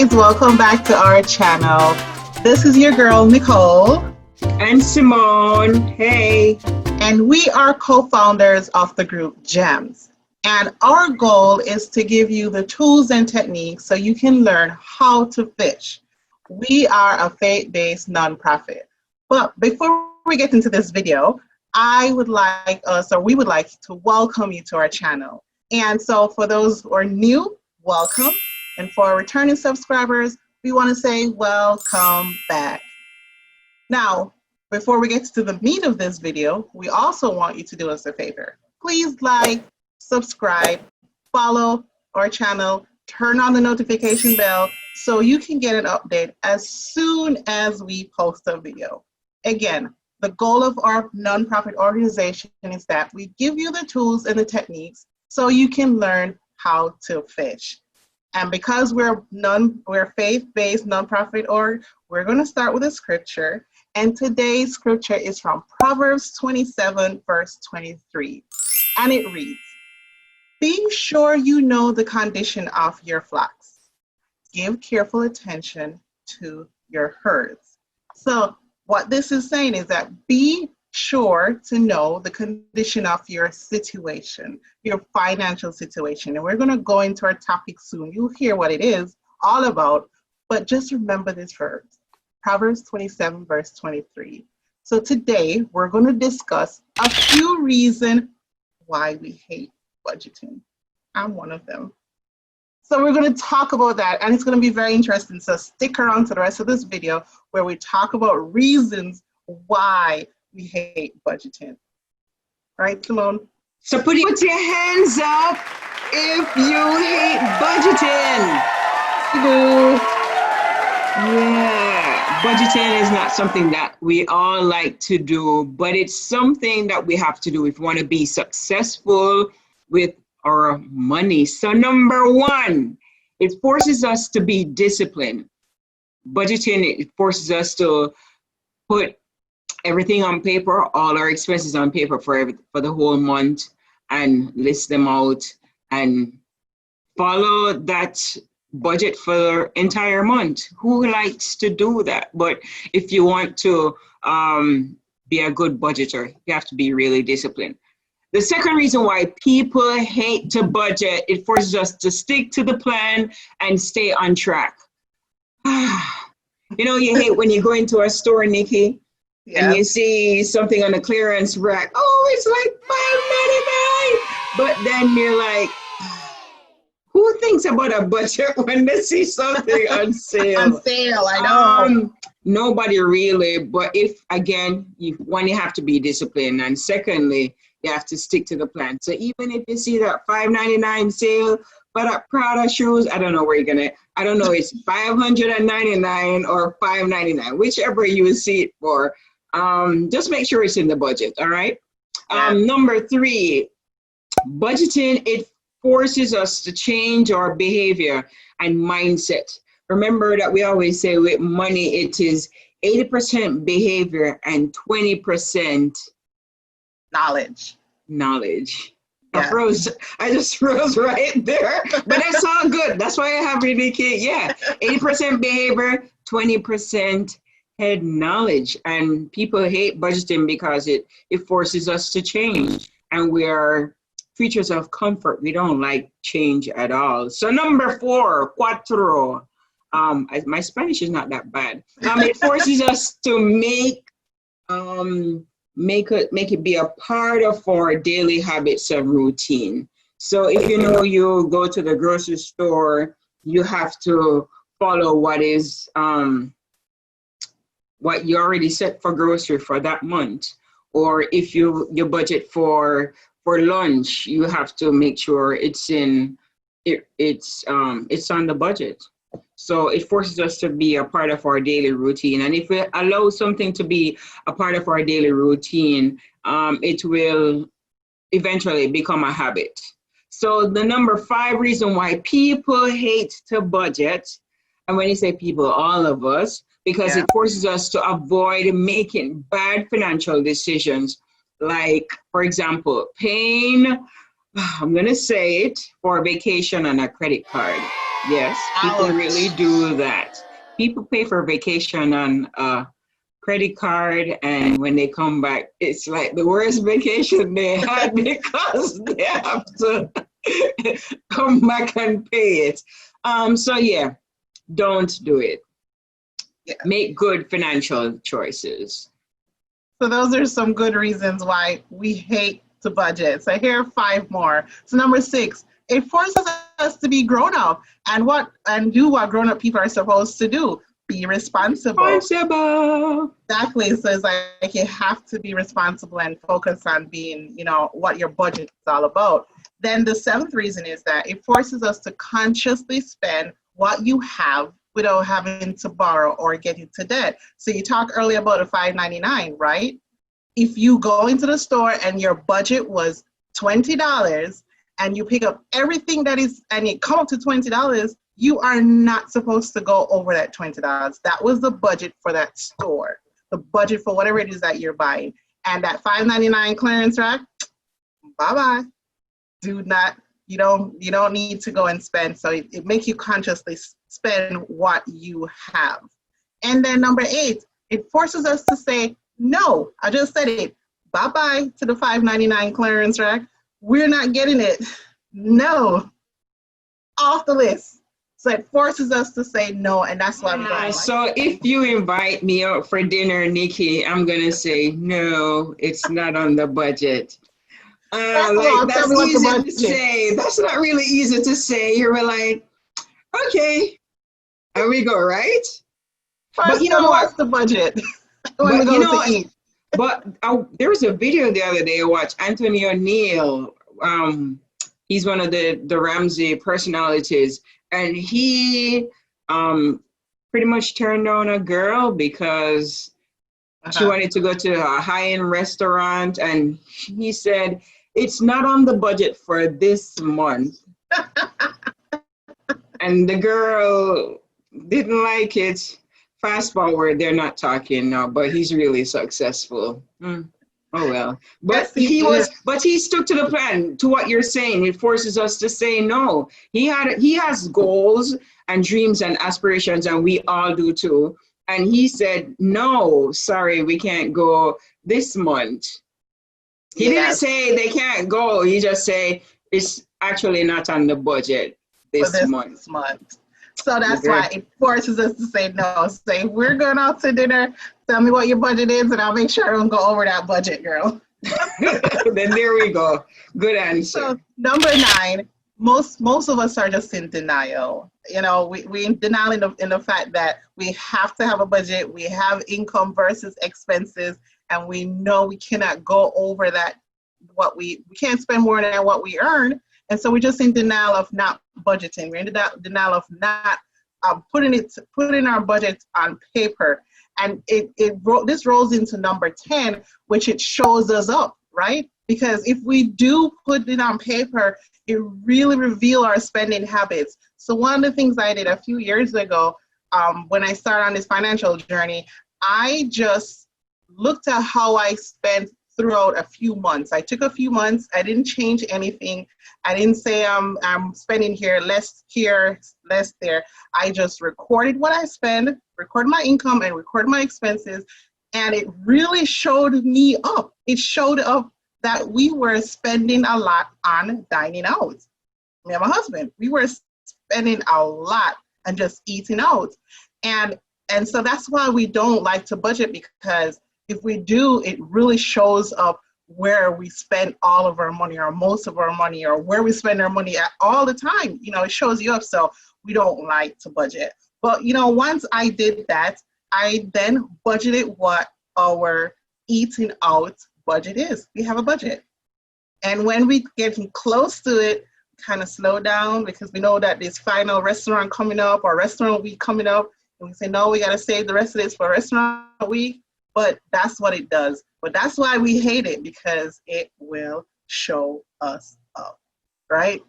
guys, welcome back to our channel. This is your girl Nicole and Simone. Hey. And we are co-founders of the group GEMS. And our goal is to give you the tools and techniques so you can learn how to fish. We are a faith-based nonprofit. But before we get into this video, we would like to welcome you to our channel. And so for those who are new, welcome. And for our returning subscribers, we want to say welcome back. Now, before we get to the meat of this video, we also want you to do us a favor. Please like, subscribe, follow our channel, turn on the notification bell so you can get an update as soon as we post a video. Again, the goal of our nonprofit organization is that we give you the tools and the techniques so you can learn how to fish. And because we're faith-based nonprofit org, we're going to start with a scripture. And today's scripture is from Proverbs 27, verse 23. And it reads, "Be sure you know the condition of your flocks. Give careful attention to your herds." So what this is saying is that be sure to know the condition of your situation, your financial situation. And we're going to go into our topic soon. You'll hear what it is all about, but just remember this verse, Proverbs 27, verse 23. So today we're going to discuss a few reasons why we hate budgeting. I'm one of them. So we're going to talk about that, and it's going to be very interesting. So stick around to the rest of this video where we talk about reasons why we hate budgeting. Right, Simone? So put your hands up if you hate budgeting. Yeah, budgeting is not something that we all like to do, but it's something that we have to do if we want to be successful with our money. So number one, it forces us to be disciplined. Budgeting, it forces us to put everything on paper, all our expenses on paper for the whole month, and list them out and follow that budget for the entire month. Who likes to do that? But if you want to be a good budgeter, you have to be really disciplined. The second reason why people hate to budget, it forces us to stick to the plan and stay on track. You know, you hate when you go into a store, Nikki, and you see something on the clearance rack. Oh, it's like $5.99. But then you're like, who thinks about a budget when they see something on sale? On sale, I know. Nobody really. But if, again, you have to be disciplined. And secondly, you have to stick to the plan. So even if you see that $5.99 sale for that Prada shoes, I don't know where you're going to, I don't know, it's $599 or $5.99, whichever you see it for. Just make sure it's in the budget, all right? Number three, budgeting, it forces us to change our behavior and mindset. Remember that we always say with money, it is 80% behavior and 20% knowledge. Yeah. I just froze right there, but it's all good. That's why I have really kid. Yeah, 80% behavior, 20% head knowledge. And people hate budgeting because it forces us to change, and we are creatures of comfort. We don't like change at all. So number four, cuatro. My Spanish is not that bad. It forces us to make it be a part of our daily habits and routine. So if you know you go to the grocery store, you have to follow what you already set for grocery for that month. Or if you budget for lunch, you have to make sure it's on the budget. So it forces us to be a part of our daily routine. And if we allow something to be a part of our daily routine, it will eventually become a habit. So the number five reason why people hate to budget, and when you say people, all of us, because it forces us to avoid making bad financial decisions. Like, for example, paying, I'm going to say it, for a vacation on a credit card. Yes, people really Ouch. do that. People pay for vacation on credit card, and when they come back, it's like the worst vacation they had because they have to come back and pay it. So yeah, don't do it. Yeah. Make good financial choices. So those are some good reasons why we hate to budget. So here are 5 more. So number 6, it forces us to be grown up and do what grown up people are supposed to do. Be responsible. Responsible. Exactly. So it's like you have to be responsible and focus on being, what your budget is all about. Then the 7th reason is that it forces us to consciously spend what you have without having to borrow or get into debt. So you talked earlier about a $5.99, right? If you go into the store and your budget was $20 and you pick up everything that is and it comes up to $20, you are not supposed to go over that $20. That was the budget for that store, the budget for whatever it is that you're buying. And that $5.99 clearance rack, bye-bye. Do not, you don't need to go and spend. So it makes you consciously spend what you have. And then number 8, it forces us to say, no, I just said it. Bye-bye to the $5.99 clearance rack. We're not getting it. No, off the list. So it forces us to say no, and that's why we don't like So it. if you invite me out for dinner, Nikki, I'm gonna say no, it's not on the budget. First of all, tell That's me what's the easy to budget. say. That's not really easy to say. You're like, okay, and we go, right? But First, you tell know me what? what's the budget when we But you go know to what? eat. But there was a video the other day I watched. Anthony O'Neill, he's one of the Ramsey personalities, and he pretty much turned down a girl because she Uh-huh. wanted to go to a high-end restaurant, and he said it's not on the budget for this month. And the girl didn't like it. Fast forward, they're not talking now, but he's really successful. Oh well. Yes, he is. But he stuck to the plan, to what you're saying. It forces us to say no. He has goals and dreams and aspirations, and we all do too. And he said, no, sorry, we can't go this month. He didn't Yes, say they can't go. He just say it's actually not on the budget for this this month. month. So The that's girl, why it forces us to say no. Say, we're going out to dinner. Tell me what your budget is, and I'll make sure I don't go over that budget, girl. then there we go. Good answer. So number 9, most of us are just in denial. We in denial in the fact that we have to have a budget. We have income versus expenses, and we know we cannot go over that. We can't spend more than what we earn, and so we're just in denial of not budgeting. We're in denial of not putting our budget on paper. And this rolls into number 10, which it shows us up, right? Because if we do put it on paper, it really reveals our spending habits. So one of the things I did a few years ago, when I started on this financial journey, I just looked at how I spent throughout a few months. I took a few months. I didn't change anything. I didn't say I'm spending here, less there. I just recorded what I spend, recorded my income, and recorded my expenses. And it really showed me up. It showed up that we were spending a lot on dining out. Me and my husband, we were spending a lot on just eating out. And so that's why we don't like to budget, because if we do, it really shows up where we spend all of our money or most of our money, or where we spend our money at all the time. It shows you up. So we don't like to budget. But, once I did that, I then budgeted what our eating out budget is. We have a budget. And when we get close to it, kind of slow down, because we know that this final restaurant coming up or restaurant week coming up, and we say, no, we got to save the rest of this for restaurant week. But that's what it does. But that's why we hate it, because it will show us up, right?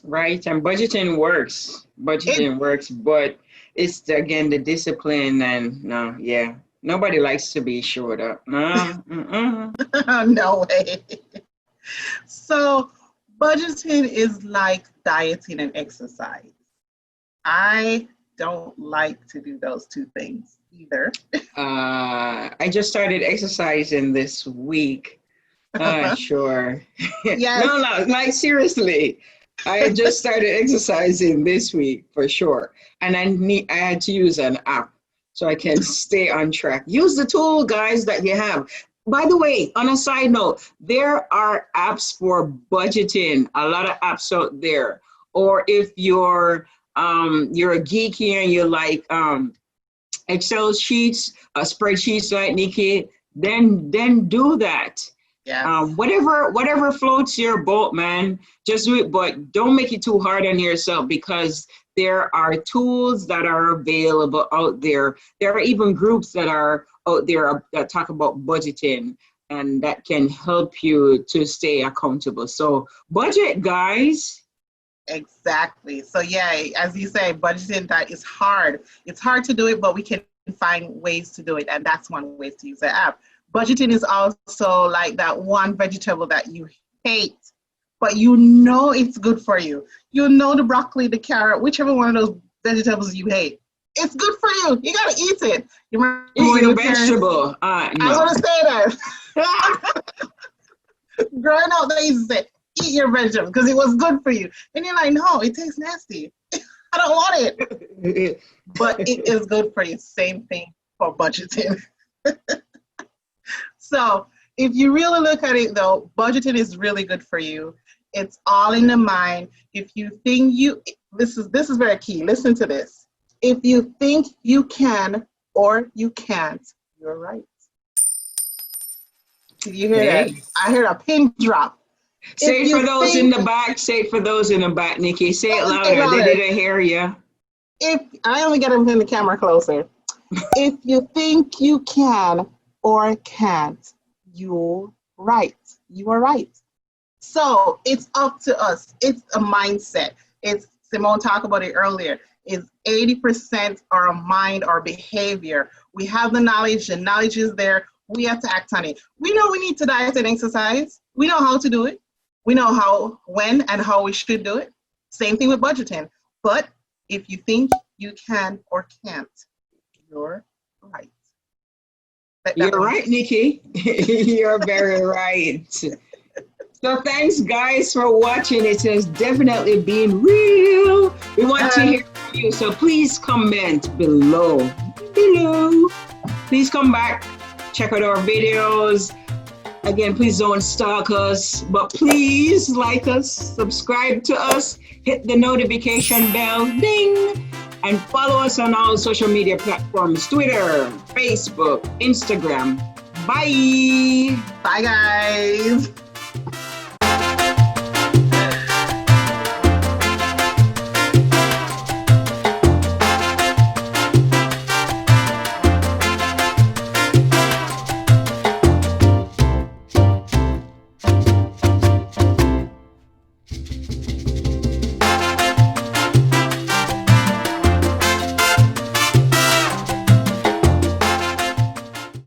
Right, and budgeting works. Budgeting works, but it's again the discipline, and no, yeah, nobody likes to be short up. No, No way. So budgeting is like dieting and exercise. I don't like to do those two things either. I just started exercising this week. Sure. Yes. No, like seriously. I just started exercising this week for sure. And I had to use an app so I can stay on track. Use the tool, guys, that you have. By the way, on a side note, there are apps for budgeting, a lot of apps out there. Or if you're a geeky and you like Excel sheets, spreadsheets like Nikki, then do that. Yeah. Whatever floats your boat, man, just do it, but don't make it too hard on yourself, because there are tools that are available out there. There are even groups that are out there that talk about budgeting, and that can help you to stay accountable. So budget, guys. Exactly. So yeah, as you say, budgeting, that is hard. It's hard to do it, but we can find ways to do it, and that's one way to use the app. Budgeting is also like that one vegetable that you hate, but you know it's good for you. You know the broccoli, the carrot, whichever one of those vegetables you hate, it's good for you. You gotta eat it. You eat a vegetable. No. I was gonna say that. Growing up, they used to say, eat your vegetables because it was good for you. And you're like, no, it tastes nasty. I don't want it. But it is good for you. Same thing for budgeting. So if you really look at it though, budgeting is really good for you. It's all in the mind. If you think this is very key. Listen to this. If you think you can or you can't, you're right. Did you hear that? I heard a pin drop. Say it for those in the back. Say it for those in the back, Nikki. Say it louder. They didn't hear you. If I only get them in the camera closer. If you think you can or can't, you're right. You are right. So it's up to us. It's a mindset. It's Simone talked about it earlier. It's 80% our mind, our behavior. We have the knowledge is there. We have to act on it. We know we need to diet and exercise. We know how to do it. We know how, when, and how we should do it. Same thing with budgeting. But if you think you can or can't, you're right. You're right, Nikki. You're very right. So thanks, guys, for watching. It has definitely been real. We want to hear from you, so please comment below. Please come back, check out our videos. Again, please don't stalk us, but please like us, subscribe to us, hit the notification bell, ding, and follow us on all social media platforms, Twitter, Facebook, Instagram. Bye. Bye, guys.